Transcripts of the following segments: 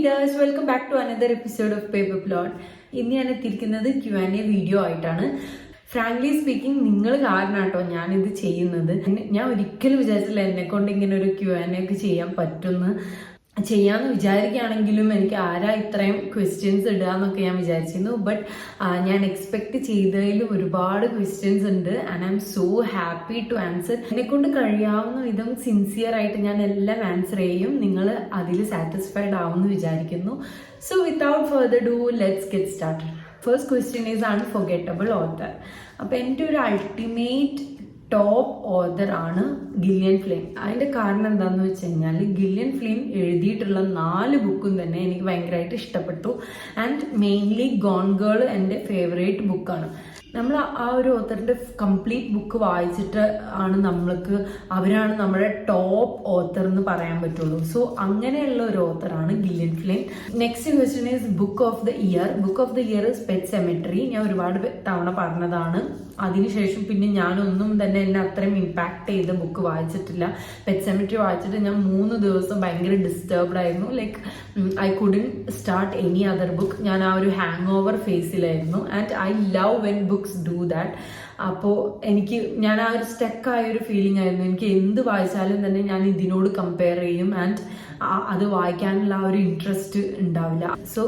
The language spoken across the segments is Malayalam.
Readers, welcome back to another episode of paper plot. ഇന്ന് ഞാൻ എത്തിയിരിക്കുന്നത് Q&A വീഡിയോ ആയിട്ടാണ്. ഫ്രാങ്ക്ലി സ്പീക്കിംഗ്, നിങ്ങൾ കാരണമാട്ടോ ഞാനിത് ചെയ്യുന്നത്. ഞാൻ ഒരിക്കലും വിചാരിച്ചില്ല എന്നെ കൊണ്ട് ഇങ്ങനെ ഒരു Q&A ഒക്കെ ചെയ്യാൻ പറ്റുമെന്ന്. ചെയ്യാമെന്ന് വിചാരിക്കുകയാണെങ്കിലും എനിക്ക് ആരാ ഇത്രയും ക്വസ്റ്റ്യൻസ് ഇടുക എന്നൊക്കെ ഞാൻ വിചാരിച്ചിരുന്നു. ബട്ട് ഞാൻ എക്സ്പെക്ട് ചെയ്തതിലും ഒരുപാട് ക്വസ്റ്റ്യൻസ് ഉണ്ട് and I'm so happy to answer. എന്നെ കൊണ്ട് കഴിയാവുന്ന വിധം സിൻസിയർ ആയിട്ട് ഞാൻ എല്ലാം ആൻസർ ചെയ്യും. നിങ്ങൾ അതിൽ സാറ്റിസ്ഫൈഡ് ആവുമെന്ന് വിചാരിക്കുന്നു. So without further do, let's get started. First question is unforgettable author. അപ്പം എൻ്റെ ഒരു അൾട്ടിമേറ്റ് ടോപ്പ് ഓതർ ആണ് ഗില്ലിയൻ ഫ്ലെയിം. അതിന്റെ കാരണം എന്താണെന്ന് വെച്ച് കഴിഞ്ഞാൽ ഗില്ലിയൻ ഫ്ലെയിം എഴുതിയിട്ടുള്ള 4 ബുക്കും തന്നെ എനിക്ക് ഭയങ്കരമായിട്ട് ഇഷ്ടപ്പെട്ടു. ആൻഡ് മെയിൻലി ഗോൺ ഗേൾ എൻ്റെ ഫേവറേറ്റ് ബുക്കാണ്. നമ്മൾ ആ ഒരു ഓത്തറിന്റെ കംപ്ലീറ്റ് ബുക്ക് വായിച്ചിട്ട് ആണ് നമ്മൾക്ക് അവരാണ് നമ്മുടെ ടോപ്പ് ഓത്തർ എന്ന് പറയാൻ പറ്റുള്ളൂ. സോ അങ്ങനെയുള്ള ഒരു ഓത്തറാണ് Gillian Flame. Next question is book of the year. Book of the year is Pet Sematary. ഞാൻ ഒരുപാട് തവണ പറഞ്ഞതാണ്. അതിനുശേഷം പിന്നെ ഞാനൊന്നും തന്നെ എന്നെ അത്രയും ഇമ്പാക്ട് ചെയ്ത ബുക്ക് വായിച്ചിട്ടില്ല. പെറ്റ് സെമെട്രി വായിച്ചിട്ട് ഞാൻ 3 ദിവസം ഭയങ്കര ഡിസ്റ്റർബ്ഡ് ആയിരുന്നു. Like I couldn't start any other book. ഞാൻ ആ ഒരു ഹാങ് ഓവർ ഫേസിലായിരുന്നു. And I love when books do that. അപ്പോൾ ഞാൻ ആ ഒരു സ്റ്റക്കായ ഒരു ഫീലിംഗ് ആയിരുന്നു. എനിക്ക് എന്ത് വായിച്ചാലും തന്നെ ഞാൻ ഇതിനോട് കമ്പയർ ചെയ്യും ആൻഡ് അത് വായിക്കാനുള്ള ആ ഒരു ഇൻട്രസ്റ്റ് ഉണ്ടാവില്ല. So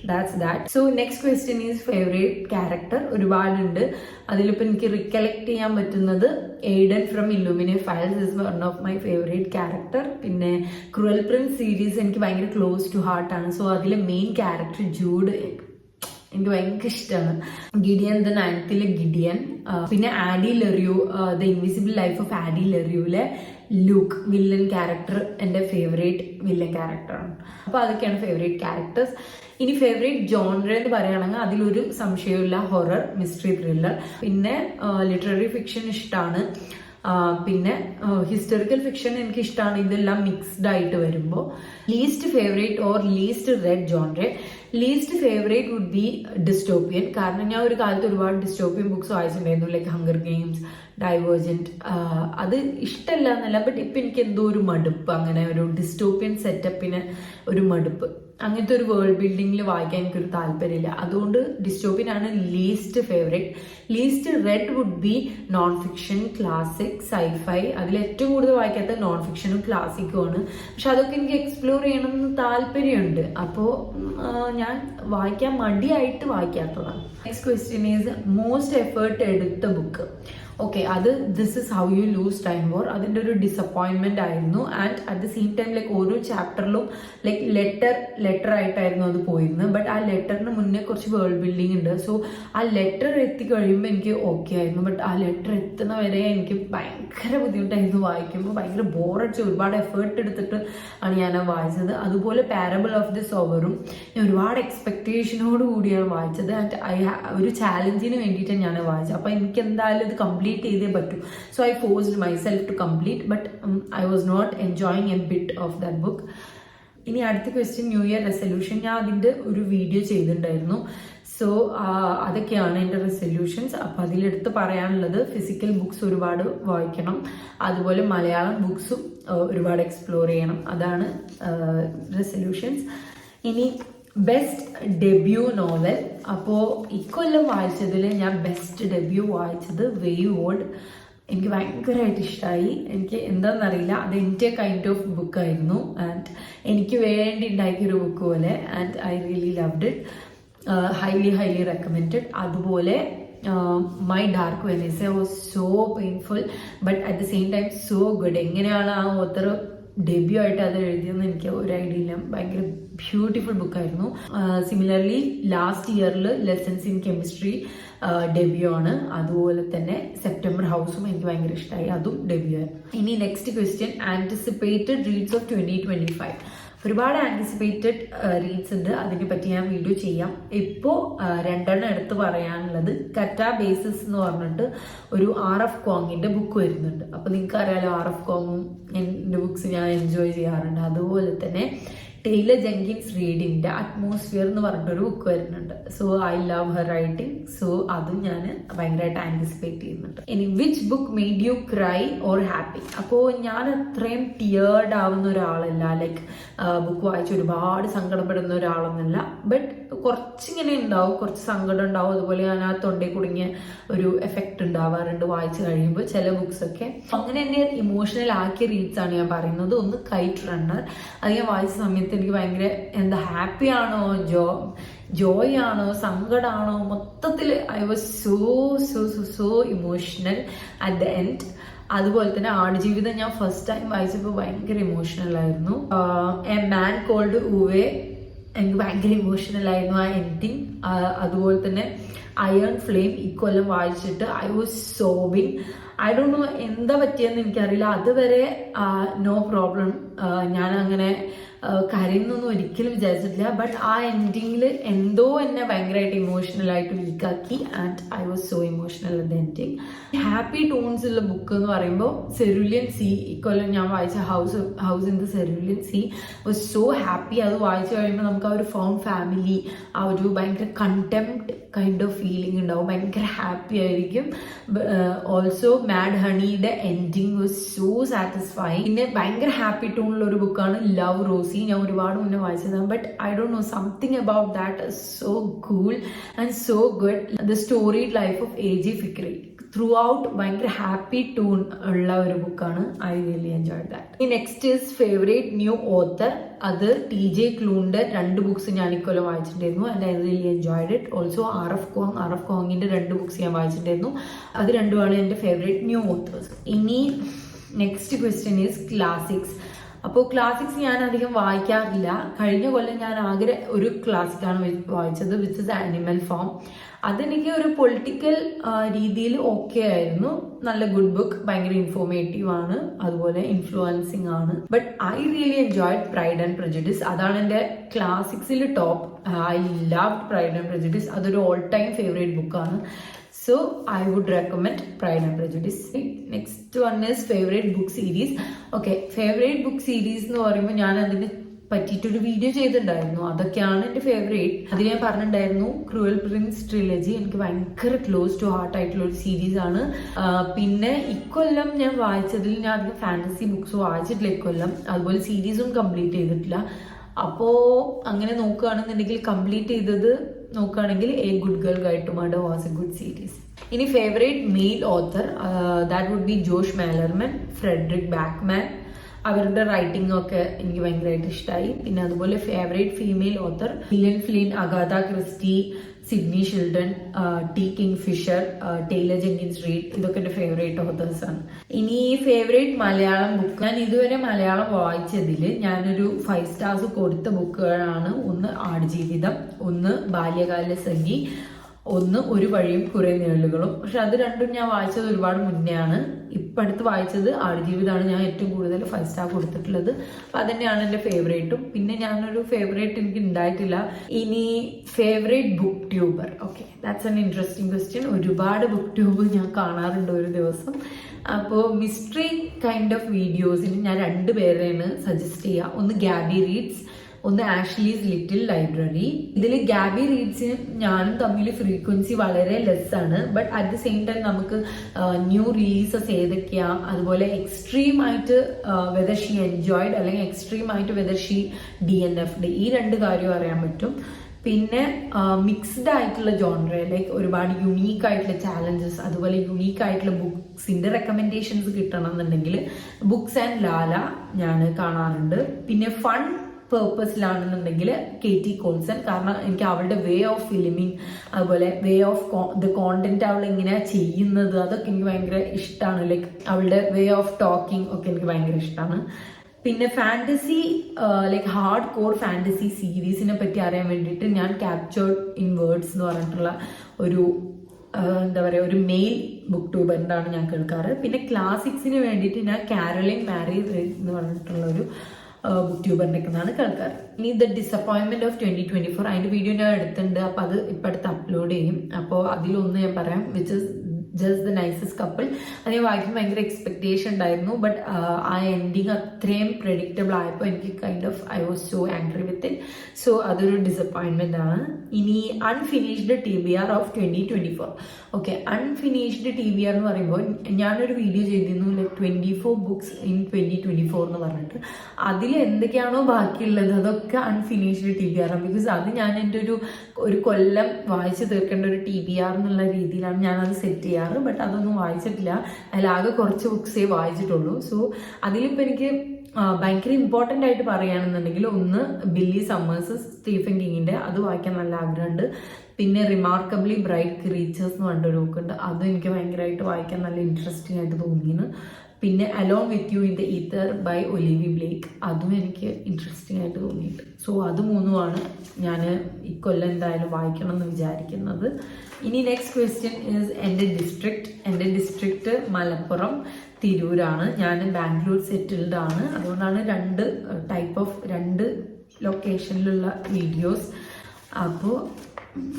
that's that. So next question is favourite character. ഒരുപാടുണ്ട്. അതിലിപ്പോൾ എനിക്ക് റിക്കലക്ട് ചെയ്യാൻ പറ്റുന്നത് Aiden from Illuminae files is one of my favourite character. പിന്നെ ക്രൂവൽ പ്രിൻസ് സീരീസ് എനിക്ക് ഭയങ്കര ക്ലോസ് ടു ഹാർട്ടാണ്. സോ അതിലെ മെയിൻ ക്യാരക്ടർ ജൂഡ് എനിക്ക് ഭയങ്കര ഇഷ്ടമാണ്. ഗിഡിയൻ ദ നയൻത്തിലെ ഗിഡിയൻ. പിന്നെ Addie LaRue, the invisible life of Addie ലെറിയുവിലെ ലൂക്ക് വില്ലൻ ക്യാരക്ടർ എൻ്റെ ഫേവറേറ്റ് വില്ലൻ ക്യാരക്ടറാണ്. അപ്പോൾ അതൊക്കെയാണ് ഫേവറേറ്റ് ക്യാരക്ടേഴ്സ്. ഇനി ഫേവറേറ്റ് ജോൺറ എന്ന് പറയുകയാണെങ്കിൽ അതിലൊരു സംശയമില്ല, ഹൊറർ, മിസ്റ്ററി, ത്രില്ലർ. പിന്നെ ലിറ്റററി ഫിക്ഷൻ ഇഷ്ടമാണ്. പിന്നെ ഹിസ്റ്റോറിക്കൽ ഫിക്ഷൻ എനിക്ക് ഇഷ്ടമാണ്. ഇതെല്ലാം മിക്സ്ഡ് ആയിട്ട് വരുമ്പോൾ least favourite or least read genre. Least favourite would be dystopian. കാരണം ഞാൻ ഒരു കാലത്ത് ഒരുപാട് ഡിസ്റ്റോപ്പിയൻ ബുക്സ് വായിച്ചിട്ടുണ്ടായിരുന്നു. Like Hunger Games, Divergent. അത് ഇഷ്ടമല്ല എന്നല്ല, ബട്ട് ഇപ്പം എനിക്ക് എന്തോ ഒരു മടുപ്പ്, അങ്ങനെ ഒരു ഡിസ്റ്റോപ്പിയൻ സെറ്റപ്പിന് ഒരു മടുപ്പ്. അങ്ങനത്തെ ഒരു വേൾഡ് ബിൽഡിങ്ങിൽ വായിക്കാൻ എനിക്കൊരു താല്പര്യമില്ല. അതുകൊണ്ട് ഡിസ്റ്റോപ്പിയൻ ആണ് least favourite. Least read would be non fiction, classic, sci-fi. അതിൽ ഏറ്റവും കൂടുതൽ വായിക്കാത്ത നോൺ ഫിക്ഷനും ക്ലാസിക്കും ആണ്. പക്ഷെ അതൊക്കെ എനിക്ക് എക്സ്പ്ലോർ ചെയ്യണമെന്ന് താല്പര്യമുണ്ട്. അപ്പോൾ ഞാൻ വായിക്കാൻ മടിയായിട്ട് വായിക്കാത്തതാണ്. Next question is most effort എടുത്ത ബുക്ക്. ഓക്കെ, അത് this is how you lose time war. അതിൻ്റെ ഒരു ഡിസപ്പോയിൻമെന്റ് ആയിരുന്നു. And at the same time like ഓരോ ചാപ്റ്ററിലും ലൈക്ക് ലെറ്റർ ആയിട്ടായിരുന്നു അത് പോയിരുന്നത്. ബട്ട് ആ ലെറ്ററിന് മുന്നേ കുറച്ച് വേൾഡ് ബിൽഡിംഗ് ഉണ്ട്. സോ ആ ലെറ്റർ എത്തിക്കഴിയുമ്പോൾ എനിക്ക് ഓക്കെ ആയിരുന്നു. ബട്ട് ആ ലെറ്റർ എത്തുന്ന വരെ എനിക്ക് ഭയങ്കര ബുദ്ധിമുട്ടായിരുന്നു വായിക്കുമ്പോൾ. ഭയങ്കര ബോറടിച്ച് ഒരുപാട് എഫേർട്ട് എടുത്തിട്ട് ആണ് ഞാൻ വായിച്ചത്. അതുപോലെ പാരബിൾ ഓഫ് ദി സോവറും ഞാൻ ഒരുപാട് എക്സ്പെക്ടേഷനോട് കൂടിയാണ് വായിച്ചത്. ആൻഡ് ഒരു ചാലഞ്ചിന് വേണ്ടിയിട്ടാണ് ഞാൻ വായിച്ചത്. അപ്പോൾ എനിക്ക് എന്തായാലും ഇത് കംപ്ലീറ്റ് ചെയ്തേ പറ്റൂ. So I forced myself to complete, but I was not enjoying a bit of that book. ഇനി അടുത്ത ക്വസ്റ്റ്യൻ, ന്യൂ ഇയർ റെസൊല്യൂഷൻ. ഞാൻ അതിൻ്റെ ഒരു വീഡിയോ ചെയ്തിട്ടുണ്ടായിരുന്നു. സോ അതൊക്കെയാണ് എൻ്റെ റെസൊല്യൂഷൻസ്. അപ്പം അതിലെടുത്ത് പറയാനുള്ളത് ഫിസിക്കൽ ബുക്സ് ഒരുപാട് വായിക്കണം. അതുപോലെ മലയാളം ബുക്സും ഒരുപാട് എക്സ്പ്ലോർ ചെയ്യണം. അതാണ് റെസൊല്യൂഷൻസ്. ഇനി ബെസ്റ്റ് ഡെബ്യൂ നോവൽ. അപ്പോൾ ഇക്കൊല്ലം വായിച്ചതിൽ ഞാൻ ബെസ്റ്റ് ഡെബ്യൂ വായിച്ചത് വേവ് ഓൾഡ്. എനിക്ക് ഭയങ്കരമായിട്ട് ഇഷ്ടമായി. എനിക്ക് എന്താണെന്നറിയില്ല, അത് എൻ്റെ കൈൻഡ് ഓഫ് ബുക്കായിരുന്നു. ആൻഡ് എനിക്ക് വേണ്ടി ഉണ്ടാക്കിയൊരു ബുക്ക് പോലെ. And I really loved it. Highly recommended. അതുപോലെ My Dark Vanessa was so painful but at the same time so good. എങ്ങനെയാണ് ആ ഓത്തർ ഡെബ്യൂ ആയിട്ട് അത് എഴുതിയെന്ന് എനിക്ക് ഒരു ഐഡിയ ഇല്ല. ഭയങ്കര ബ്യൂട്ടിഫുൾ ബുക്കായിരുന്നു. സിമിലർലി ലാസ്റ്റ് ഇയറിൽ ലെസൺസ് ഇൻ കെമിസ്ട്രി ഡെബ്യൂ ആണ്. അതുപോലെ തന്നെ സെപ്റ്റംബർ ഹൗസും എനിക്ക് ഭയങ്കര ഇഷ്ടമായി, അതും ഡെബ്യൂ ആയിരുന്നു. ഇനി next question, anticipated reads of 2025. ഒരുപാട് ആൻറ്റിസിപ്പേറ്റഡ് റീഡ്സ് ഉണ്ട്. അതിനെ പറ്റി ഞാൻ വീഡിയോ ചെയ്യാം. ഇപ്പോൾ 2 എടുത്ത് പറയാനുള്ളത് കറ്റ ബേസിസ് എന്ന് പറഞ്ഞിട്ട് ഒരു RF കോങ്ങിന്റെ ബുക്ക് വരുന്നുണ്ട്. അപ്പോൾ നിങ്ങൾക്ക് അറിയാലോ RF കോങ്ങും എൻ്റെ ബുക്സ് ഞാൻ എൻജോയ് ചെയ്യാറുണ്ട്. അതുപോലെ തന്നെ ടൈലർ ജെങ്കിൻസ് റീഡിന്റെ അറ്റ്മോസ്ഫിയർ എന്ന് പറഞ്ഞിട്ടൊരു ബുക്ക് വരുന്നുണ്ട്. So I love her writing. So അതും ഞാൻ ഭയങ്കരമായിട്ട് ആന്റിസിപ്പേറ്റ് ചെയ്യുന്നുണ്ട്. ഇനി which book made U cry or happy? അപ്പോൾ ഞാൻ അത്രയും ടിയേർഡ് ആവുന്ന ഒരാളല്ല, ലൈക്ക് ബുക്ക് വായിച്ച് ഒരുപാട് സങ്കടപ്പെടുന്ന ഒരാളൊന്നുമല്ല. ബട്ട് കുറച്ചിങ്ങനെ ഉണ്ടാവും, കുറച്ച് സങ്കടം ഉണ്ടാവും. അതുപോലെ ഞാൻ ആ തൊണ്ടയിൽ കുടുങ്ങിയ ഒരു എഫക്റ്റ് ഉണ്ടാവാറുണ്ട് വായിച്ചു കഴിയുമ്പോൾ ചില ബുക്സ് ഒക്കെ. അങ്ങനെ എന്നെ ഇമോഷണൽ ആക്കിയ റീഡ്സ് ആണ് ഞാൻ പറയുന്നത്. ഒന്ന് കൈറ്റ് റണ്ണർ. അത് ഞാൻ വായിച്ച സമയത്ത് എനിക്ക് ഭയങ്കര ഹാപ്പി ആണോ ജോയ് ആണോ സങ്കടമാണോ മൊത്തത്തിൽ I was so so so so emotional at the end. അതുപോലെ തന്നെ ആടുജീവിതം ഞാൻ ഫസ്റ്റ് ടൈം വായിച്ചപ്പോൾ ഭയങ്കര ഇമോഷണൽ ആയിരുന്നു. എ മാൻ കോൾഡ് ഊവേ എനിക്ക് ഭയങ്കര ഇമോഷണൽ ആയിരുന്നു ആ എൻഡിങ്. അതുപോലെ തന്നെ അയൺ ഫ്ലെയിം ഇക്കൊല്ലം വായിച്ചിട്ട് I was sobbing. I don't no എന്താ പറ്റിയെന്ന് എനിക്കറിയില്ല. അതുവരെ നോ പ്രോബ്ലം, ഞാൻ അങ്ങനെ കരയുന്നൊന്നും ഒരിക്കലും വിചാരിച്ചിട്ടില്ല. ബട്ട് ആ എൻഡിങ്ങിൽ എന്തോ എന്നെ ഭയങ്കരമായിട്ട് ഇമോഷണൽ ആയിട്ട് വീക്കാക്കി and I was so emotional at the ending. Happy tones ഉള്ള ബുക്ക് എന്ന് പറയുമ്പോൾ സെറുലിയൻ സീ. ഇക്കൊല്ലം ഞാൻ വായിച്ച House in the Cerulean Sea was so happy. അത് വായിച്ചു കഴിയുമ്പോൾ നമുക്ക് ആ ഒരു ഫൗണ്ട് ഫാമിലി, ആ ഒരു ഭയങ്കര കണ്ടെംപ്റ്റ് കൈൻഡ് ഓഫ് ഫീലിംഗ് ഉണ്ടാവും, ഭയങ്കര ഹാപ്പി ആയിരിക്കും. ഓൾസോ മാഡ് ഹണിയുടെ എൻഡിങ് വാസ് സോ സാറ്റിസ്ഫൈങ്. പിന്നെ ഭയങ്കര ഹാപ്പി ടോണിലുള്ള ഒരു ബുക്കാണ് ലവ് റോസി. ഞാൻ ഒരുപാട് മുന്നേ വായിച്ചതാണ്. But I don't know something about that is so cool and so good. The storied life of A J. Fikry through ഭയങ്കര ഹാപ്പി ടൂൺ ഉള്ള ഒരു ബുക്കാണ്. I really enjoy that. Next is favourite new author. അത് ടി.ജെ. ക്ലൂന്റെ 2 ബുക്സ് ഞാൻ ഇക്കൊല്ലം വായിച്ചിട്ടുണ്ടായിരുന്നു and I really enjoyed it. Also R F. കോങ്ങിന്റെ 2 ബുക്സ് ഞാൻ വായിച്ചിട്ടുണ്ടായിരുന്നു. അത് രണ്ടുമാണ് എൻ്റെ ഫേവറേറ്റ് ന്യൂ ഓത്തേഴ്സ്. ഇനി നെക്സ്റ്റ് ക്വസ്റ്റ്യൻ ഈസ് ക്ലാസിക്സ്. അപ്പോൾ ക്ലാസിക്സ് ഞാൻ അധികം വായിക്കാറില്ല. കഴിഞ്ഞ കൊല്ലം ഞാൻ ആകെ ഒരു ക്ലാസിക്കാണ് വായിച്ചത്, വിച്ച് ഇസ് ആനിമൽ ഫാം. അതെനിക്ക് ഒരു പൊളിറ്റിക്കൽ രീതിയിൽ ഓക്കെ ആയിരുന്നു. നല്ല ഗുഡ് ബുക്ക്, ഭയങ്കര ഇൻഫോർമേറ്റീവ് ആണ്, അതുപോലെ ഇൻഫ്ലുവൻസിങ് ആണ്. But I really enjoyed Pride and Prejudice. അതാണ് എൻ്റെ ക്ലാസിക്സിൽ top. I love Pride and Prejudice. അതൊരു ഓൾ ടൈം ഫേവറേറ്റ് ബുക്കാണ്. So I would recommend Pride and Prejudice. Next one is favorite book series. Okay, favorite book series എന്ന് പറയുമ്പോൾ ഞാൻ അതിന് പറ്റിയിട്ടൊരു വീഡിയോ ചെയ്തിട്ടുണ്ടായിരുന്നു. അതൊക്കെയാണ് എൻ്റെ ഫേവറേറ്റ്. അതിൽ ഞാൻ പറഞ്ഞിട്ടുണ്ടായിരുന്നു ക്രൂവൽ പ്രിൻസ് ട്രിലജി എനിക്ക് ഭയങ്കര ക്ലോസ് ടു ഹാർട്ട് ആയിട്ടുള്ള ഒരു സീരീസ് ആണ്. പിന്നെ ഇക്കൊല്ലം ഞാൻ വായിച്ചതിൽ ഞാൻ അധികം ഫാന്റസി ബുക്സ് വായിച്ചിട്ടില്ല ഇക്കൊല്ലം. അതുപോലെ സീരീസും കംപ്ലീറ്റ് ചെയ്തിട്ടില്ല. അപ്പോൾ അങ്ങനെ നോക്കുകയാണെന്നുണ്ടെങ്കിൽ കംപ്ലീറ്റ് ചെയ്തത് നോക്കുകയാണെങ്കിൽ A Good Girl Guide to Murder was a good series. ഇനി favourite male author that would be Josh Malerman, Fredrik Backman. അവരുടെ റൈറ്റിംഗ് ഒക്കെ എനിക്ക് ഭയങ്കരമായിട്ട് ഇഷ്ടമായി. പിന്നെ അതുപോലെ favourite female author Gillian Flynn, Agatha Christie, Sidney Sheldon, T Kingfisher, Taylor Jenkins Reid. ഇതൊക്കെ എൻ്റെ ഫേവറേറ്റ് ഓത്തേഴ്സ് ആണ്. ഇനി ഫേവറേറ്റ് മലയാളം ബുക്ക്. ഞാൻ ഇതുവരെ മലയാളം വായിച്ചതിൽ ഞാനൊരു 5 stars കൊടുത്ത ബുക്കുകളാണ്. ഒന്ന് ആടുജീവിതം, ഒന്ന് ബാല്യകാലസഖി, ഒന്ന് ഒരു വഴിയും കുറെ നിഴലുകളും. പക്ഷെ അത് രണ്ടും ഞാൻ വായിച്ചത് ഒരുപാട് മുന്നേ ആണ്. ഇപ്പം അടുത്ത് വായിച്ചത് ആടുജീവിതമാണ് ഞാൻ ഏറ്റവും കൂടുതൽ 5 star കൊടുത്തിട്ടുള്ളത്. അപ്പം അതന്നെയാണ് എൻ്റെ ഫേവറേറ്റും. പിന്നെ ഞാനൊരു ഫേവറേറ്റ് എനിക്ക് ഉണ്ടായിട്ടില്ല. ഇനി favourite book tuber. Okay, that's an interesting question. ഒരുപാട് ബുക്ക് ട്യൂബ് ഞാൻ കാണാറുണ്ട് ഒരു ദിവസം. അപ്പോൾ മിസ്റ്ററി കൈൻഡ് ഓഫ് വീഡിയോസിന് ഞാൻ 2 പേരെയാണ് സജസ്റ്റ് ചെയ്യുക. ഒന്ന് ഗാബി റീഡ്സ്, ഒന്ന് ആഷ്ലീസ് ലിറ്റിൽ ലൈബ്രറി. ഇതിൽ ഗാബി റീഡ്സിനും ഞാനും തമ്മിൽ ഫ്രീക്വൻസി വളരെ ലെസ് ആണ്. But at the same time നമുക്ക് ന്യൂ റിലീസസ് ഏതൊക്കെയാ, അതുപോലെ എക്സ്ട്രീം ആയിട്ട് വെദർ ഷീ എൻജോയ്ഡ് അല്ലെങ്കിൽ എക്സ്ട്രീം ആയിട്ട് വെദർ ഷീ DNF'd, ഈ 2 കാര്യവും അറിയാൻ പറ്റും. പിന്നെ മിക്സ്ഡ് ആയിട്ടുള്ള ജോൺറ, ലൈക്ക് ഒരുപാട് യുണീക്ക് ആയിട്ടുള്ള ചാലഞ്ചസ്, അതുപോലെ യുണീക്ക് ആയിട്ടുള്ള ബുക്സിന്റെ റെക്കമെൻഡേഷൻസ് കിട്ടണം എന്നുണ്ടെങ്കിൽ ബുക്സ് ആൻഡ് ലാല ഞാൻ കാണാറുണ്ട്. പിന്നെ ഫൺ പേർപ്പസിലാണെന്നുണ്ടെങ്കിൽ KT കോൾസൺ. കാരണം എനിക്ക് അവളുടെ വേ ഓഫ് ഫിലിമിങ്, അതുപോലെ വേ ഓഫ് ദ കോണ്ടന്റ് അവൾ എങ്ങനെയാ ചെയ്യുന്നത്, അതൊക്കെ എനിക്ക് ഭയങ്കര ഇഷ്ടമാണ്. ലൈക്ക് അവളുടെ വേ ഓഫ് ടോക്കിംഗ് ഒക്കെ എനിക്ക് ഭയങ്കര ഇഷ്ടമാണ്. പിന്നെ fantasy, like hardcore fantasy സീരീസിനെ പറ്റി അറിയാൻ വേണ്ടിയിട്ട് ഞാൻ ക്യാപ്ചേർഡ് ഇൻ വേർഡ്സ് എന്ന് പറഞ്ഞിട്ടുള്ള ഒരു എന്താ പറയുക ഒരു മെയിൽ ബുക്ക് ട്യൂബറിൻ്റെ ആണ് ഞാൻ കേൾക്കാറ്. പിന്നെ ക്ലാസിക്സിന് വേണ്ടിയിട്ട് ഞാൻ കാരോലിൻ മാരി എന്ന് പറഞ്ഞിട്ടുള്ള ഒരു ബുക്ക് ട്യൂബറിൻ്റെ ഒക്കെയാണ് കേൾക്കാറ്. ഇനി ദ ഡിസപ്പോയിൻമെന്റ് ഓഫ് 2024 അതിൻ്റെ വീഡിയോ ഞാൻ എടുത്തിട്ടുണ്ട്. അപ്പോൾ അത് ഇപ്പം അടുത്ത് അപ്ലോഡ് ചെയ്യും. അപ്പോൾ അതിലൊന്ന് ഞാൻ പറയാം, which is just the nicest couple. അത് ഞാൻ വായിക്കുമ്പോൾ ഭയങ്കര എക്സ്പെക്ടേഷൻ ഉണ്ടായിരുന്നു. ബട്ട് ആ എൻഡിങ് അത്രയും പ്രെഡിക്റ്റബിൾ ആയപ്പോൾ എനിക്ക് kind of I was so angry with it. So അതൊരു ഡിസപ്പോയിൻമെന്റ് ആണ്. ഇനി unfinished TBR of 2024. Okay, unfinished TBR എന്ന് പറയുമ്പോൾ ഞാനൊരു വീഡിയോ ചെയ്തിരുന്നു, ലൈക്ക് 24 ബുക്സ് ഇൻ 2024 എന്ന് പറഞ്ഞിട്ട്. അതിൽ എന്തൊക്കെയാണോ ബാക്കിയുള്ളത് അതൊക്കെ അൺഫിനിഷ്ഡ് TBR ആണ്. ബിക്കോസ് അത് ഞാൻ എൻ്റെ ഒരു കൊല്ലം വായിച്ച് തീർക്കേണ്ട ഒരു TBR എന്നുള്ള രീതിയിലാണ് ഞാനത് സെറ്റ് ചെയ്യാറ്. ബട്ട് അതൊന്നും വായിച്ചിട്ടില്ല. അതിലാകെ കുറച്ച് ബുക്സേ വായിച്ചിട്ടുള്ളൂ. സോ അതിലിപ്പോൾ എനിക്ക് ഭയങ്കര ഇമ്പോർട്ടൻ്റ് ആയിട്ട് പറയുകയാണെന്നുണ്ടെങ്കിൽ ഒന്ന് ബില്ലി സമ്മേഴ്സ്, സ്റ്റീഫൻ കിങ്ങിൻ്റെ, അത് വായിക്കാൻ നല്ല ആഗ്രഹമുണ്ട്. പിന്നെ റിമാർക്കബിളി ബ്രൈറ്റ് ക്രീച്ചേഴ്സ് എന്ന് പറഞ്ഞൊരു ബുക്കുണ്ട്, അതും എനിക്ക് ഭയങ്കരമായിട്ട് വായിക്കാൻ നല്ല ഇൻട്രസ്റ്റിംഗ് ആയിട്ട് തോന്നിയിരുന്നു. പിന്നെ along with you in the ether by Olivie Blake, അതും എനിക്ക് ഇൻട്രസ്റ്റിംഗ് ആയിട്ട് തോന്നിയിട്ട്. സോ അത് മൂന്നുമാണ് ഞാൻ ഇക്കൊല്ലം എന്തായാലും വായിക്കണം എന്ന് വിചാരിക്കുന്നത്. ഇനി നെക്സ്റ്റ് ക്വസ്റ്റ്യൻ ഈസ് എൻ്റെ ഡിസ്ട്രിക്റ്റ് മലപ്പുറം, തിരൂരാണ്. ഞാൻ ബാംഗ്ലൂർ സെറ്റിൽഡ് ആണ്. അതുകൊണ്ടാണ് രണ്ട് ലൊക്കേഷനിലുള്ള വീഡിയോസ്. അപ്പോൾ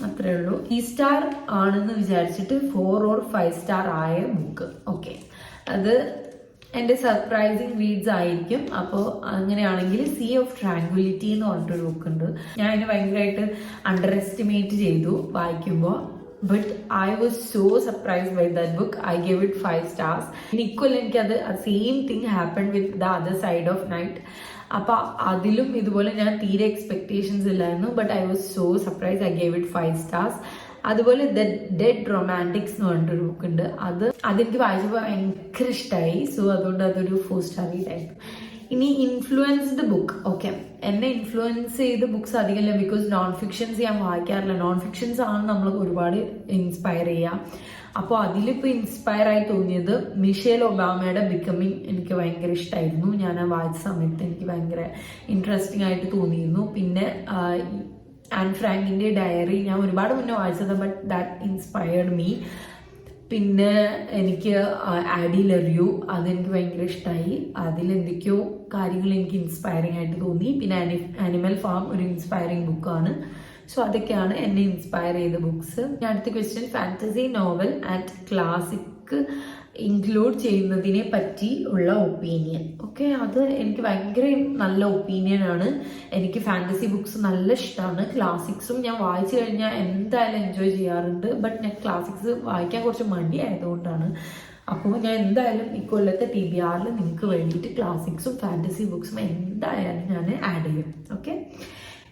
അത്രേ ഉള്ളൂ. 3 സ്റ്റാർ ആണെന്ന് വിചാരിച്ചിട്ട് 4 or 5 സ്റ്റാർ ആയ ബുക്ക്. ഓക്കെ, അത് എൻ്റെ സർപ്രൈസിങ് റീഡ്സ് ആയിരിക്കും. അപ്പോൾ അങ്ങനെയാണെങ്കിൽ സീ ഓഫ് ട്രാങ്ക്വിലിറ്റി എന്ന് പറഞ്ഞിട്ടൊരു ബുക്കുണ്ട്. ഞാൻ അതിനെ ഭയങ്കരമായിട്ട് അണ്ടർ എസ്റ്റിമേറ്റ് ചെയ്തു വായിക്കുമ്പോൾ. But I was so surprised by that book. I gave it 5 stars. ഇക്കൊല്ലം എനിക്കത് same thing happen with the other side of night. അപ്പോൾ അതിലും ഇതുപോലെ ഞാൻ തീരെ എക്സ്പെക്ടേഷൻസ് ഇല്ലായിരുന്നു. But I was so surprise. I gave it 5 stars. അതുപോലെ ദ ഡെഡ് റൊമാൻറ്റിക്സ് എന്ന് പറഞ്ഞിട്ടൊരു ബുക്കുണ്ട്. അതെനിക്ക് വായിച്ചപ്പോൾ ഭയങ്കര ഇഷ്ടമായി. സോ അതുകൊണ്ട് അതൊരു 4 സ്റ്റാർ റീഡായിരുന്നു. ഇനി ഇൻഫ്ലുവൻസ്ഡ് ബുക്ക്. ഓക്കെ, എന്നെ ഇൻഫ്ലുവൻസ് ചെയ്ത ബുക്സ് അധികമല്ല. ബിക്കോസ് നോൺ ഫിക്ഷൻസ് ഞാൻ വായിക്കാറില്ല. നോൺ ഫിക്ഷൻസ് ആണ് നമ്മൾ ഒരുപാട് ഇൻസ്പയർ ചെയ്യുക. അപ്പോൾ അതിലിപ്പോൾ ഇൻസ്പയർ ആയി തോന്നിയത് മിഷേൽ ഒബാമയുടെ ബിക്കമിങ് എനിക്ക് ഭയങ്കര ഇഷ്ടമായിരുന്നു. ഞാൻ ആ വായിച്ച സമയത്ത് എനിക്ക് ഭയങ്കര ഇൻട്രസ്റ്റിംഗ് ആയിട്ട് തോന്നിയിരുന്നു. പിന്നെ ആൻ ഫ്രാങ്കിൻ്റെ ഡയറി ഞാൻ ഒരുപാട് മുന്നേ വായിച്ചത്, ബട്ട് ദാറ്റ് ഇൻസ്പയർഡ് മീ. പിന്നെ എനിക്ക് ആഡി ലറിയു, അതെനിക്ക് ഭയങ്കര ഇഷ്ടമായി. അതിലെന്തൊക്കെയോ കാര്യങ്ങൾ എനിക്ക് ഇൻസ്പയറിംഗ് ആയിട്ട് തോന്നി. പിന്നെ ആനിമൽ ഫാം ഒരു ഇൻസ്പയറിംഗ് ബുക്കാണ്. സോ അതൊക്കെയാണ് എന്നെ ഇൻസ്പയർ ചെയ്ത ബുക്സ്. അടുത്ത question, fantasy novel and classic include ചെയ്യുന്നതിനെ പറ്റി ഉള്ള ഒപ്പീനിയൻ. ഓക്കെ, അത് എനിക്ക് ഭയങ്കര നല്ല ഒപ്പീനിയൻ ആണ്. എനിക്ക് ഫാന്റസി ബുക്സ് നല്ല ഇഷ്ടമാണ്. ക്ലാസിക്സും ഞാൻ വായിച്ചു കഴിഞ്ഞാൽ എന്തായാലും എൻജോയ് ചെയ്യാറുണ്ട്. ബട്ട് ഞാൻ ക്ലാസിക്സ് വായിക്കാൻ കുറച്ച് മടി ആയതുകൊണ്ടാണ്. അപ്പോൾ ഞാൻ എന്തായാലും ഇക്കൊല്ലത്തെ TBRൽ നിങ്ങൾക്ക് വേണ്ടിയിട്ട് ക്ലാസിക്സും ഫാന്റസി ബുക്സും എന്തായാലും ഞാൻ ആഡ് ചെയ്യും. ഓക്കെ,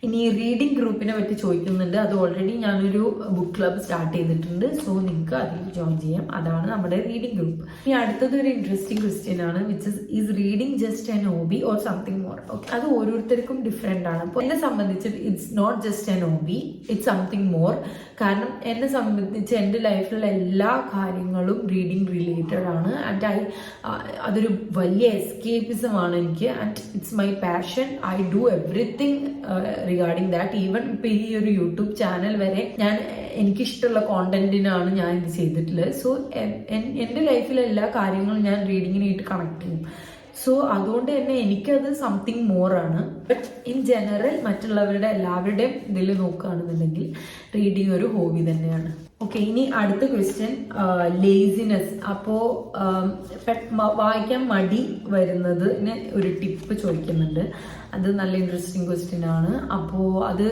ഇനി റീഡിംഗ് ഗ്രൂപ്പിനെ പറ്റി ചോദിക്കുന്നുണ്ട്. അത് ഓൾറെഡി ഞാനൊരു ബുക്ക് ക്ലബ് സ്റ്റാർട്ട് ചെയ്തിട്ടുണ്ട്. സോ നിങ്ങൾക്ക് അതിൽ ജോയിൻ ചെയ്യാം. അതാണ് നമ്മുടെ റീഡിംഗ് ഗ്രൂപ്പ്. ഇനി അടുത്തത് ഒരു ഇൻട്രസ്റ്റിംഗ് ക്വസ്റ്റ്യൻ ആണ്, which is reading just an hobby or something more. Okay, അത് ഓരോരുത്തർക്കും ഡിഫറെൻ്റ് ആണ്. അപ്പോൾ എന്നെ സംബന്ധിച്ച് it's not just an hobby, it's something more. കാരണം എന്നെ സംബന്ധിച്ച് എൻ്റെ ലൈഫിലുള്ള എല്ലാ കാര്യങ്ങളും റീഡിംഗ് റിലേറ്റഡ് ആണ്. ആൻഡ് അതൊരു വലിയ എസ്കേപ്പിസമാണ് എനിക്ക്. And it's my passion. I do everything regarding that. Even ഇപ്പം ഈ ഒരു യൂട്യൂബ് ചാനൽ വരെ എനിക്കിഷ്ടമുള്ള കോണ്ടന്റിനാണ് ഞാൻ ഇത് ചെയ്തിട്ടുള്ളത്. സോ എൻ്റെ ലൈഫിലെ എല്ലാ കാര്യങ്ങളും ഞാൻ റീഡിങ്ങിനായിട്ട് കണക്ട് ചെയ്യും. സോ അതുകൊണ്ട് തന്നെ എനിക്കത് സംതിങ് മോർ ആണ്. ബട്ട് ഇൻ ജനറൽ മറ്റുള്ളവരുടെ എല്ലാവരുടെയും ഇതിൽ നോക്കുകയാണെന്നുണ്ടെങ്കിൽ റീഡിങ് ഒരു ഹോബി തന്നെയാണ്. ഓക്കെ, ഇനി അടുത്ത ക്വസ്റ്റ്യൻ, ലേസിനെസ്. അപ്പോൾ വായിക്കാൻ മടി വരുന്നതിന് ഒരു ടിപ്പ് ചോദിക്കുന്നുണ്ട്. അത് നല്ല ഇൻട്രസ്റ്റിംഗ് ക്വസ്റ്റ്യൻ ആണ്. അപ്പോൾ അത്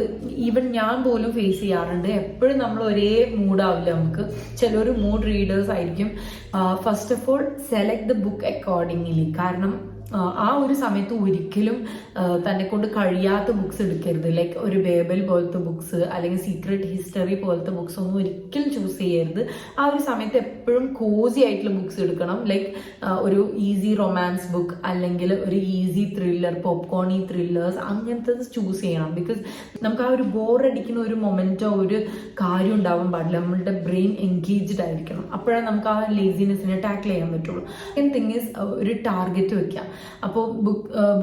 ഈവൻ ഞാൻ പോലും ഫേസ് ചെയ്യാറുണ്ട്. എപ്പോഴും നമ്മൾ ഒരേ മൂഡാവില്ല. നമുക്ക് ചിലർ മൂഡ് റീഡേഴ്സ് ആയിരിക്കും. First of all select the book accordingly. കാരണം ആ ഒരു സമയത്ത് ഒരിക്കലും തന്നെ കൊണ്ട് കഴിയാത്ത ബുക്സ് എടുക്കരുത്. ലൈക്ക് ഒരു ബേബൽ പോലത്തെ ബുക്സ് അല്ലെങ്കിൽ സീക്രട്ട് ഹിസ്റ്ററി പോലത്തെ ബുക്സ് ഒന്നും ഒരിക്കലും ചൂസ് ചെയ്യരുത്. ആ ഒരു സമയത്ത് എപ്പോഴും കോസി ആയിട്ടുള്ള ബുക്സ് എടുക്കണം. ലൈക്ക് ഒരു ഈസി റൊമാൻസ് ബുക്ക് അല്ലെങ്കിൽ ഒരു ഈസി ത്രില്ലർ, പോപ്കോണി ത്രില്ലേഴ്സ്, അങ്ങനത്തെ ചൂസ് ചെയ്യണം. ബിക്കോസ് നമുക്ക് ആ ഒരു ബോറടിക്കുന്ന ഒരു മൊമെന്റോ ഒരു കാര്യം ഉണ്ടാവാൻ പാടില്ല. നമ്മളുടെ ബ്രെയിൻ എൻഗേജ്ഡ് ആയിരിക്കണം. അപ്പോഴാണ് നമുക്ക് ആ ലേസിനെസ്സിനെ ടാക്കിൾ ചെയ്യാൻ പറ്റുള്ളൂ. സെക്കൻഡ് തിങ് ഈസ് ഒരു ടാർഗറ്റ് വെക്കാം. അപ്പോൾ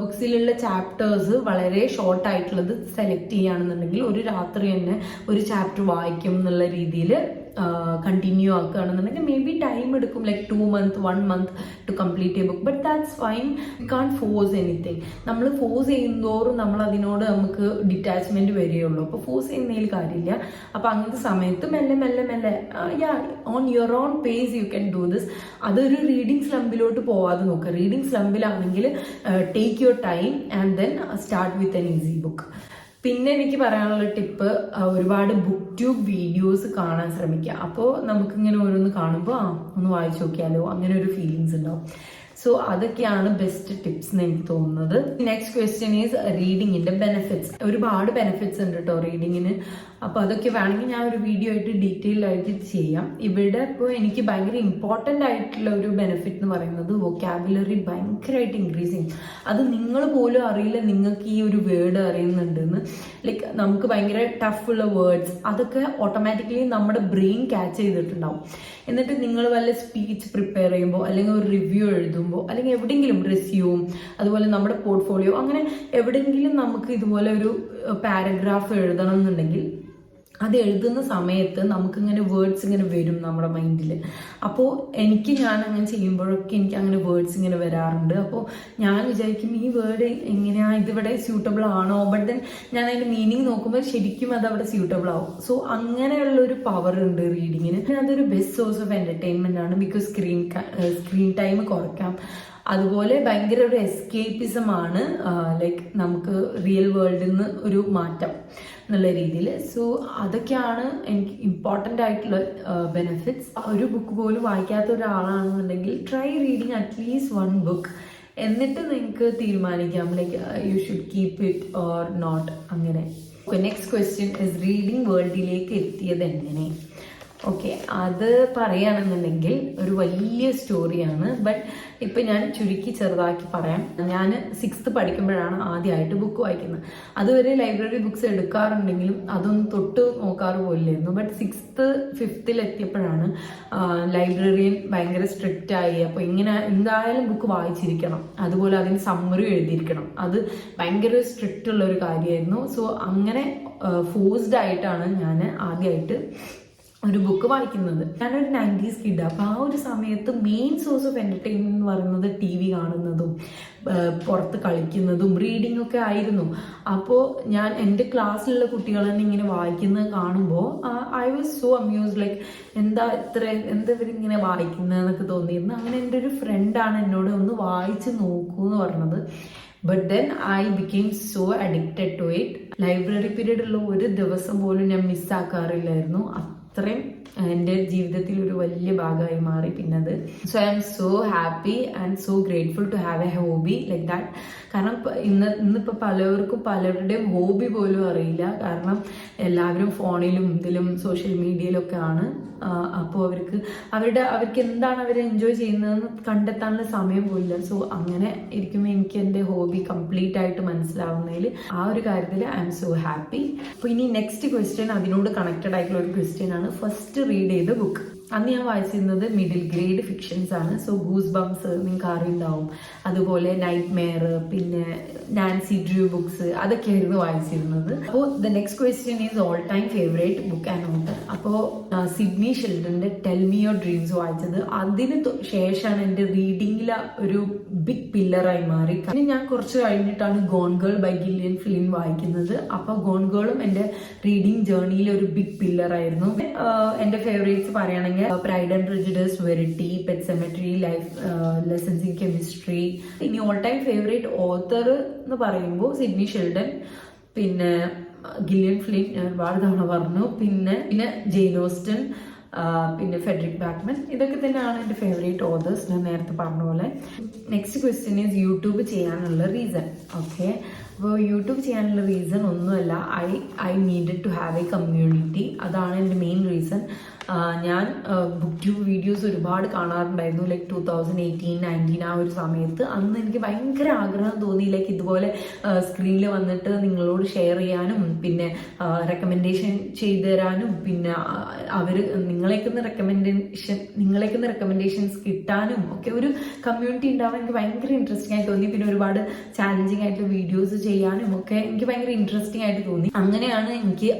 ബുക്സിലുള്ള ചാപ്റ്റേഴ്സ് വളരെ ഷോർട്ട് ആയിട്ടുള്ളത് സെലക്ട് ചെയ്യുകയാണെന്നുണ്ടെങ്കിൽ ഒരു രാത്രി തന്നെ ഒരു ചാപ്റ്റർ വായിക്കും എന്നുള്ള രീതിയിൽ കണ്ടിന്യൂ ആക്കുകയാണെന്നുണ്ടെങ്കിൽ മേ ബി ടൈം എടുക്കും, like 2 months 1 month to complete a book. But that's fine. You can't force anything. നമ്മൾ ഫോഴ്സ് ചെയ്യുന്നതോറും നമ്മൾ അതിനോട് നമുക്ക് ഡിറ്റാച്ച്മെന്റ് വരികയുള്ളൂ. അപ്പോൾ ഫോഴ്സ് ചെയ്യുന്നതിൽ കാര്യമില്ല. അപ്പോൾ അങ്ങനത്തെ സമയത്ത് മെല്ലെ മെല്ലെ മെല്ലെ on your own pace you can do this. അതൊരു റീഡിങ് സ്ലംബിലോട്ട് പോവാതെ നോക്കുക. റീഡിങ് സ്ലംബിലാണെങ്കിൽ take your time and then start with an easy book. പിന്നെ എനിക്ക് പറയാനുള്ള ടിപ്പ്, ഒരുപാട് ബുക്ക് ട്യൂബ് വീഡിയോസ് കാണാൻ ശ്രമിക്കുക. അപ്പോൾ നമുക്കിങ്ങനെ ഓരോന്ന് കാണുമ്പോൾ ഒന്ന് വായിച്ചു നോക്കിയാലോ അങ്ങനെ ഒരു ഫീലിങ്സ് ഉണ്ടാവും. സോ അതൊക്കെയാണ് ബെസ്റ്റ് ടിപ്സ് എന്ന് എനിക്ക് തോന്നുന്നത്. നെക്സ്റ്റ് ക്വസ്റ്റ്യൻ ഈസ് റീഡിങ്ങിന്റെ ബെനിഫിറ്റ്സ്. ഒരുപാട് ബെനിഫിറ്റ്സ് ഉണ്ട് കേട്ടോ റീഡിങ്ങിന്. അപ്പോൾ അതൊക്കെ വേണമെങ്കിൽ ഞാൻ ഒരു വീഡിയോ ആയിട്ട് ഡീറ്റെയിൽ ആയിട്ട് ചെയ്യാം. ഇവിടെ ഇപ്പോൾ എനിക്ക് ഭയങ്കര ഇമ്പോർട്ടൻ്റ് ആയിട്ടുള്ള ഒരു ബെനിഫിറ്റ് എന്ന് പറയുന്നത് വൊക്കാബുലറി ഭയങ്കരമായിട്ട് ഇൻക്രീസ് ചെയ്യും. അത് നിങ്ങൾ പോലും അറിയില്ല നിങ്ങൾക്ക് ഈ ഒരു വേർഡ് അറിയുന്നുണ്ടെന്ന്. ലൈക്ക് നമുക്ക് ഭയങ്കര ടഫുള്ള വേർഡ്സ് അതൊക്കെ ഓട്ടോമാറ്റിക്കലി നമ്മുടെ ബ്രെയിൻ ക്യാച്ച് ചെയ്തിട്ടുണ്ടാവും. എന്നിട്ട് നിങ്ങൾ വല്ല സ്പീച്ച് പ്രിപ്പയർ ചെയ്യുമ്പോൾ അല്ലെങ്കിൽ ഒരു റിവ്യൂ എഴുതുമ്പോൾ അല്ലെങ്കിൽ എവിടെയെങ്കിലും റെസ്യൂം അതുപോലെ നമ്മുടെ പോർട്ട്ഫോളിയോ അങ്ങനെ എവിടെയെങ്കിലും നമുക്ക് ഇതുപോലെ ഒരു പാരഗ്രാഫ് എഴുതണം എന്നുണ്ടെങ്കിൽ അത് എഴുതുന്ന സമയത്ത് നമുക്കിങ്ങനെ വേർഡ്സ് ഇങ്ങനെ വരും നമ്മുടെ മൈൻഡിൽ. അപ്പോൾ ഞാൻ അങ്ങനെ ചെയ്യുമ്പോഴൊക്കെ എനിക്ക് അങ്ങനെ വേർഡ്സ് ഇങ്ങനെ വരാറുണ്ട്. അപ്പോൾ ഞാൻ വിചാരിക്കും ഈ വേർഡ് എങ്ങനെയാ ഇതിവിടെ സ്യൂട്ടബിൾ ആണോ, ബട്ട് ദെൻ ഞാൻ അതിൻ്റെ മീനിങ് നോക്കുമ്പോൾ ശരിക്കും അത് അവിടെ സ്യൂട്ടബിൾ ആവും. സോ അങ്ങനെയുള്ളൊരു പവർ ഉണ്ട് റീഡിങ്ങിന്. അതൊരു ബെസ്റ്റ് സോഴ്സ് ഓഫ് എൻ്റർടൈൻമെൻ്റ് ആണ്. ബിക്കോസ് സ്ക്രീൻ ടൈം കുറയ്ക്കാം. അതുപോലെ ഭയങ്കര ഒരു എസ്കേപ്പിസം ആണ്, ലൈക്ക് നമുക്ക് റിയൽ വേൾഡിൽ നിന്ന് ഒരു മാറ്റം എന്നുള്ള രീതിയിൽ. സോ അതൊക്കെയാണ് എനിക്ക് ഇമ്പോർട്ടൻ്റ് ആയിട്ടുള്ള ബെനിഫിറ്റ്സ്. ഒരു ബുക്ക് പോലും വായിക്കാത്ത ഒരാളാണെന്നുണ്ടെങ്കിൽ ട്രൈ റീഡിങ് അറ്റ്ലീസ്റ്റ് 1 ബുക്ക്. എന്നിട്ട് നിങ്ങൾക്ക് തീരുമാനിക്കാം like you should keep it or not അങ്ങനെ. നെക്സ്റ്റ് ക്വസ്റ്റ്യൻ ഇസ് റീഡിങ് വേൾഡിലേക്ക് എത്തിയത് എങ്ങനെ? ഓക്കെ, അത് പറയുകയാണെന്നുണ്ടെങ്കിൽ ഒരു വലിയ സ്റ്റോറിയാണ്. ബട്ട് ഇപ്പം ഞാൻ ചുരുക്കി ചെറുതാക്കി പറയാം. ഞാൻ 6th പഠിക്കുമ്പോഴാണ് ആദ്യമായിട്ട് ബുക്ക് വായിക്കുന്നത്. അതുവരെ ലൈബ്രറി ബുക്സ് എടുക്കാറുണ്ടെങ്കിലും അതൊന്നും തൊട്ട് നോക്കാറ് പോലില്ലായിരുന്നു. ബട്ട് 6th 5th എത്തിയപ്പോഴാണ് ലൈബ്രറിയൻ ഭയങ്കര സ്ട്രിക്റ്റ് ആയി. അപ്പോൾ ഇങ്ങനെ എന്തായാലും ബുക്ക് വായിച്ചിരിക്കണം, അതുപോലെ അതിന് സമ്മറി എഴുതിയിരിക്കണം. അത് ഭയങ്കര സ്ട്രിക്റ്റ് ഉള്ള ഒരു കാര്യമായിരുന്നു. സോ അങ്ങനെ ഫോഴ്സ്ഡ് ആയിട്ടാണ് ഞാൻ ആദ്യമായിട്ട് ഒരു ബുക്ക് വായിക്കുന്നത്. ഞാനൊരു 90s കിഡ്. അപ്പോൾ ആ ഒരു സമയത്ത് മെയിൻ സോഴ്സ് ഓഫ് എൻ്റർടൈൻമെൻറ്റ് എന്ന് പറയുന്നത് TV കാണുന്നതും പുറത്ത് കളിക്കുന്നതും റീഡിംഗ് ഒക്കെ ആയിരുന്നു. അപ്പോൾ ഞാൻ എൻ്റെ ക്ലാസ്സിലുള്ള കുട്ടികൾ തന്നെ ഇങ്ങനെ വായിക്കുന്നത് കാണുമ്പോൾ ഐ വാസ് സോ അമ്യൂസ്ഡ്. ലൈക്ക് എന്താ ഇവരിങ്ങനെ വായിക്കുന്നതെന്നൊക്കെ തോന്നിയിരുന്നു. അങ്ങനെ എൻ്റെ ഒരു ഫ്രണ്ടാണ് എന്നോട് ഒന്ന് വായിച്ച് നോക്കൂ എന്ന് പറഞ്ഞത്. But then I became so addicted to it. Library period ഉള്ള ഒരു ദിവസം പോലും ഞാൻ മിസ്സാക്കാറില്ലായിരുന്നു. അത്രയും എൻ്റെ ജീവിതത്തിൽ ഒരു വലിയ ഭാഗമായി മാറി പിന്നത്. So I'm so happy and so grateful to have a hobby like that. കാരണം ഇന്നിപ്പോൾ പലർക്കും പലരുടെയും ഹോബി പോലും അറിയില്ല. കാരണം എല്ലാവരും ഫോണിലും ഇതിലും സോഷ്യൽ മീഡിയയിലൊക്കെ ആണ്. അപ്പോൾ അവർക്ക് എന്താണ് അവർ എൻജോയ് ചെയ്യുന്നതെന്ന് കണ്ടെത്താനുള്ള സമയം പോലില്ല. സോ അങ്ങനെ ഇരിക്കുമ്പോൾ എനിക്ക് എൻ്റെ ഹോബി കംപ്ലീറ്റ് ആയിട്ട് മനസ്സിലാവുന്നതിൽ ആ ഒരു കാര്യത്തിൽ ഐ എം സോ ഹാപ്പി. അപ്പോൾ ഇനി നെക്സ്റ്റ് ക്വസ്റ്റ്യൻ അതിനോട് കണക്റ്റഡ് ആയിട്ടുള്ള ഒരു ക്വസ്റ്റ്യൻ ആണ്. ഫസ്റ്റ് റീഡ് ചെയ്ത ബുക്ക്. അന്ന് ഞാൻ വായിച്ചിരുന്നത് മിഡിൽ ഗ്രേഡ് ഫിക്ഷൻസ് ആണ്. സോ ഗൂസ് ബംസ് നിങ്ങൾക്ക് അറിയുണ്ടാവും. അതുപോലെ നൈറ്റ് മെയർ, പിന്നെ നാൻസി ഡ്രൂ ബുക്സ് അതൊക്കെയായിരുന്നു വായിച്ചിരുന്നത്. അപ്പോൾ the next question is all time favourite book and author. അപ്പോൾ സിഡ്നി ഷെൽഡന്റെ ടെൽ മീ യുവർ ഡ്രീംസ് വായിച്ചത്. അതിന് ശേഷമാണ് എൻ്റെ റീഡിങ്ങിലെ ഒരു ബിഗ് പില്ലറായി മാറി. പിന്നെ ഞാൻ കുറച്ച് കഴിഞ്ഞിട്ടാണ് Gone Girl by Gillian Flynn വായിക്കുന്നത്. അപ്പോൾ ഗോൺ ഗേളും എൻ്റെ റീഡിങ് ജേർണിയിൽ ഒരു ബിഗ് പില്ലറായിരുന്നു. എൻ്റെ ഫേവറേറ്റ്സ് പറയുകയാണെങ്കിൽ Pride and Prejudice, Verity, Pet Sematary, Life Lessons in Chemistry. ഇനി ഓൾ ടൈം ഫേവറേറ്റ് ഓത്തർ എന്ന് പറയുമ്പോൾ സിഡ്നി ഷെൽഡൻ, പിന്നെ ഗില്ലിയൻ ഫ്ലിൻ ഞാൻ ഒരുപാട് തവണ പറഞ്ഞു, പിന്നെ ജെയിൻ ഓസ്റ്റൻ, പിന്നെ ഫെഡറിക് ബാക്ക്മൻ. ഇതൊക്കെ തന്നെയാണ് എൻ്റെ ഫേവറേറ്റ് ഓതേഴ്സ് ഞാൻ നേരത്തെ പറഞ്ഞ പോലെ. നെക്സ്റ്റ് ക്വസ്റ്റ്യൻ ഈസ് യൂട്യൂബ് ചെയ്യാനുള്ള റീസൺ. ഓക്കെ, അപ്പോൾ യൂട്യൂബ് ചെയ്യാനുള്ള റീസൺ ഒന്നുമല്ല, I needed to have a community. അതാണ് എൻ്റെ മെയിൻ റീസൺ. ഞാൻ ബുക്ക് ട്യൂബ് വീഡിയോസ് ഒരുപാട് കാണാറുണ്ടായിരുന്നു. ലൈക്ക് 2018-19 ആ ഒരു സമയത്ത്. അന്ന് എനിക്ക് ഭയങ്കര ആഗ്രഹം തോന്നി ലൈക്ക് ഇതുപോലെ സ്ക്രീനിൽ വന്നിട്ട് നിങ്ങളോട് ഷെയർ ചെയ്യാനും പിന്നെ റെക്കമെൻഡേഷൻ ചെയ്തു തരാനും പിന്നെ നിങ്ങളേക്കുന്ന റെക്കമെൻഡേഷൻസ് കിട്ടാനും ഒക്കെ ഒരു കമ്മ്യൂണിറ്റി ഉണ്ടാവാൻ എനിക്ക് ഭയങ്കര ഇൻട്രസ്റ്റിംഗ് ആയി തോന്നി. പിന്നെ ഒരുപാട് ചാലഞ്ചിങ് ആയിട്ടുള്ള വീഡിയോസ് ചെയ്യാനും ഒക്കെ എനിക്ക് ഭയങ്കര ഇൻട്രസ്റ്റിംഗ് ആയിട്ട് തോന്നി. അങ്ങനെയാണ് എനിക്ക്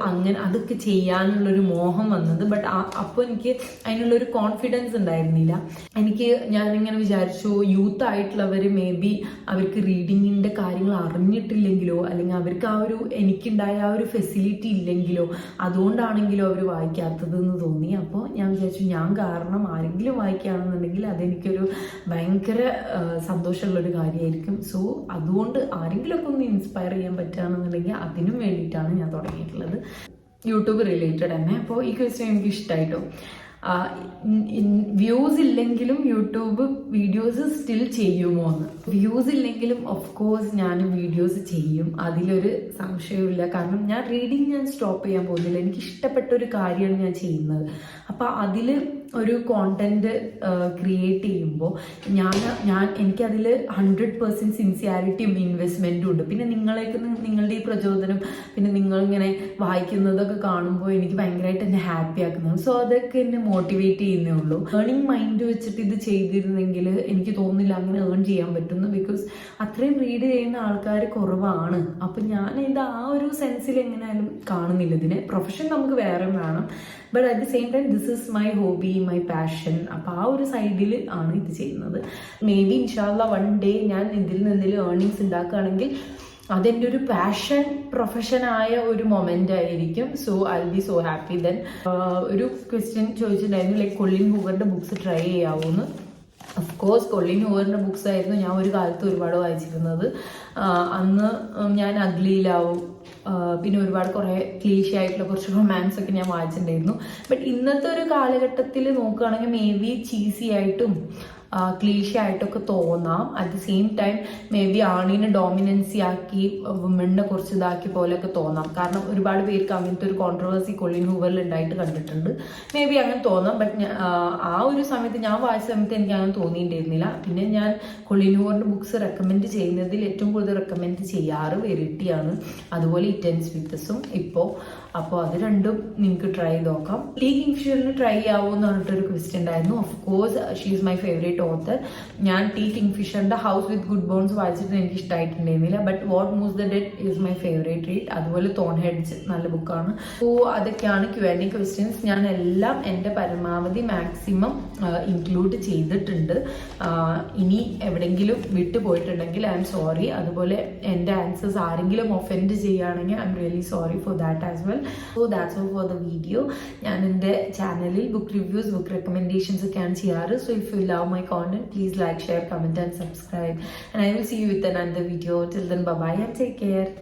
അതൊക്കെ ചെയ്യാനുള്ളൊരു മോഹം വന്നത്. ബട്ട് അപ്പോൾ എനിക്ക് അതിനുള്ളൊരു കോൺഫിഡൻസ് ഉണ്ടായിരുന്നില്ല. ഞാനിങ്ങനെ വിചാരിച്ചു യൂത്ത് ആയിട്ടുള്ളവർ മേ ബി അവർക്ക് റീഡിങ്ങിൻ്റെ കാര്യങ്ങൾ അറിഞ്ഞിട്ടില്ലെങ്കിലോ അല്ലെങ്കിൽ അവർക്ക് എനിക്കുണ്ടായ ആ ഒരു ഫെസിലിറ്റി ഇല്ലെങ്കിലോ അതുകൊണ്ടാണെങ്കിലോ അവർ വായിക്കാത്തതെന്ന് തോന്നി. അപ്പോൾ ഞാൻ വിചാരിച്ചു ഞാൻ കാരണം ആരെങ്കിലും വായിക്കുകയാണെന്നുണ്ടെങ്കിൽ അതെനിക്കൊരു ഭയങ്കര സന്തോഷമുള്ളൊരു കാര്യമായിരിക്കും. സോ അതുകൊണ്ട് ആരെങ്കിലുമൊക്കെ ഒന്ന് ഇൻസ്പയർ ചെയ്യാൻ പറ്റുകയാണെന്നുണ്ടെങ്കിൽ അതിനും വേണ്ടിയിട്ടാണ് ഞാൻ തുടങ്ങിയിട്ടുള്ളത്, യൂട്യൂബ് റിലേറ്റഡ് തന്നെ. അപ്പോൾ ഈ ക്വസ്റ്റ്യൻ എനിക്ക് ഇഷ്ടമായിട്ടോ. വ്യൂസ് ഇല്ലെങ്കിലും യൂട്യൂബ് വീഡിയോസ് സ്റ്റിൽ ചെയ്യുമോ എന്ന്. വ്യൂസ് ഇല്ലെങ്കിലും ഓഫ് കോഴ്സ് ഞാൻ വീഡിയോസ് ചെയ്യും, അതിലൊരു സംശയമില്ല. കാരണം ഞാൻ സ്റ്റോപ്പ് ചെയ്യാൻ പോകുന്നില്ല. എനിക്ക് ഇഷ്ടപ്പെട്ട ഒരു കാര്യമാണ് ഞാൻ ചെയ്യുന്നത്. അപ്പം അതിൽ ഒരു കോണ്ടന്റ് ക്രിയേറ്റ് ചെയ്യുമ്പോൾ എനിക്കതിൽ 100% സിൻസിയാരിറ്റിയും ഇൻവെസ്റ്റ്മെൻറ്റും ഉണ്ട്. പിന്നെ നിങ്ങളുടെ ഈ പ്രചോദനം, പിന്നെ നിങ്ങളിങ്ങനെ വായിക്കുന്നതൊക്കെ കാണുമ്പോൾ എനിക്ക് ഭയങ്കരമായിട്ട് എന്നെ ഹാപ്പി ആക്കുന്നതാണ്. സോ അതൊക്കെ എന്നെ മോട്ടിവേറ്റ് ചെയ്യുന്നേ ഉള്ളൂ. ഏർണിംഗ് മൈൻഡ് വെച്ചിട്ട് ഇത് ചെയ്തിരുന്നെങ്കിൽ എനിക്ക് തോന്നുന്നില്ല അങ്ങനെ ഏൺ ചെയ്യാൻ പറ്റുന്നു. ബിക്കോസ് അത്രയും റീഡ് ചെയ്യുന്ന ആൾക്കാർ കുറവാണ്. അപ്പം ഞാനിത് ആ ഒരു സെൻസിൽ എങ്ങനെയായാലും കാണുന്നില്ല. ഇതിന് പ്രൊഫഷൻ നമുക്ക് വേറെ വേണം, but at the same time this is my hobby, my passion. അപ്പോൾ ആ ഒരു സൈഡിൽ ആണ് ഇത് ചെയ്യുന്നത്. മേ ബി ഇൻഷാല്ല വൺ ഡേ ഞാൻ ഇതിൽ നിന്നെങ്കിലും ഏർണിങ്സ് ഉണ്ടാക്കുകയാണെങ്കിൽ അതെൻ്റെ ഒരു പാഷൻ പ്രൊഫഷനായ ഒരു മൊമെൻ്റ് ആയിരിക്കും. So I will be so happy then. ഒരു ക്വസ്റ്റ്യൻ ചോദിച്ചിട്ടുണ്ടായിരുന്നു, ലൈക്ക് കൊള്ളിൻ ഹൂവറിൻ്റെ ബുക്സ് ട്രൈ ചെയ്യാവുമെന്ന്. ഓഫ് കോഴ്സ് കൊള്ളിൻ ഹൂവറിൻ്റെ ബുക്സ് ആയിരുന്നു ഞാൻ ഒരു കാലത്ത് ഒരുപാട് വായിച്ചിരുന്നത്. അന്ന് ഞാൻ അഗ്ലിയിലാവും, പിന്നെ ഒരുപാട് കുറേ ക്ലീഷ ആയിട്ടുള്ള കുറച്ച് റൊമാൻസ് ഒക്കെ ഞാൻ വായിച്ചിട്ടുണ്ടായിരുന്നു. ബട്ട് ഇന്നത്തെ ഒരു കാലഘട്ടത്തിൽ നോക്കുകയാണെങ്കിൽ മേ ബി ചീസി ആയിട്ടും ക്ലീഷ ആയിട്ടൊക്കെ തോന്നാം. At the same time maybe ആണിനെ ഡോമിനൻസി ആക്കി വുമണിനെ കുറച്ച് ഇതാക്കി പോലെയൊക്കെ തോന്നാം. കാരണം ഒരുപാട് പേർക്ക് അങ്ങനത്തെ ഒരു കോൺട്രവേഴ്സി കൊള്ളിൻ ഹൂവറിൽ ഉണ്ടായിട്ട് കണ്ടിട്ടുണ്ട്. മേ ബി അങ്ങനെ തോന്നാം. ബട്ട് ആ ഒരു സമയത്ത് ഞാൻ വായിച്ച സമയത്ത് എനിക്ക് അങ്ങനെ തോന്നിയിട്ടുണ്ടായിരുന്നില്ല. പിന്നെ ഞാൻ കൊള്ളിൻ ഹൂവറിൻ്റെ ബുക്സ് റെക്കമെൻഡ് ചെയ്യുന്നതിൽ ഏറ്റവും കൂടുതൽ റെക്കമെൻഡ് ചെയ്യാറ് വെരിറ്റിയാണ്, അതുപോലെ ഇറ്റൻസ് വിത്തസും ഇപ്പോൾ. അപ്പോൾ അത് രണ്ടും നിങ്ങൾക്ക് ട്രൈ ചെയ്ത് നോക്കാം. ടി കിങ്ഫിഷറിന് ട്രൈ ചെയ്യാവോ എന്ന് പറഞ്ഞിട്ടൊരു ക്വസ്റ്റ്യൻ ഉണ്ടായിരുന്നു. Of course she is my favourite author. ഞാൻ ടി കിങ്ഫിഷറിൻ്റെ ഹൗസ് വിത്ത് ഗുഡ് ബോൺസ് വായിച്ചിട്ട് എനിക്ക് ഇഷ്ടമായിട്ടുണ്ടായിരുന്നില്ല. But What Moves the Dead is my favourite read. അതുപോലെ തോൺ ഹെഡ്സ് നല്ല ബുക്കാണ്. സോ അതൊക്കെയാണ് Q&A ക്വസ്റ്റ്യൻസ്. ഞാൻ എല്ലാം എൻ്റെ പരമാവധി മാക്സിമം ഇൻക്ലൂഡ് ചെയ്തിട്ടുണ്ട്. ഇനി എവിടെയെങ്കിലും വിട്ടു പോയിട്ടുണ്ടെങ്കിൽ ഐ എം സോറി. അതുപോലെ എൻ്റെ ആൻസേഴ്സ് ആരെങ്കിലും ഒഫൻഡ് ചെയ്യുകയാണെങ്കിൽ I am really sorry for that as well. So that's all for the video. ഞാൻ എൻ്റെ ചാനലിൽ ബുക്ക് റിവ്യൂസ്, ബുക്ക് റെക്കമെൻഡേഷൻസ് ഒക്കെയാണ് ചെയ്യാറ്. So if you love my content, please like, share, comment and subscribe. And I will see you with another video. Till then, bye bye and take care.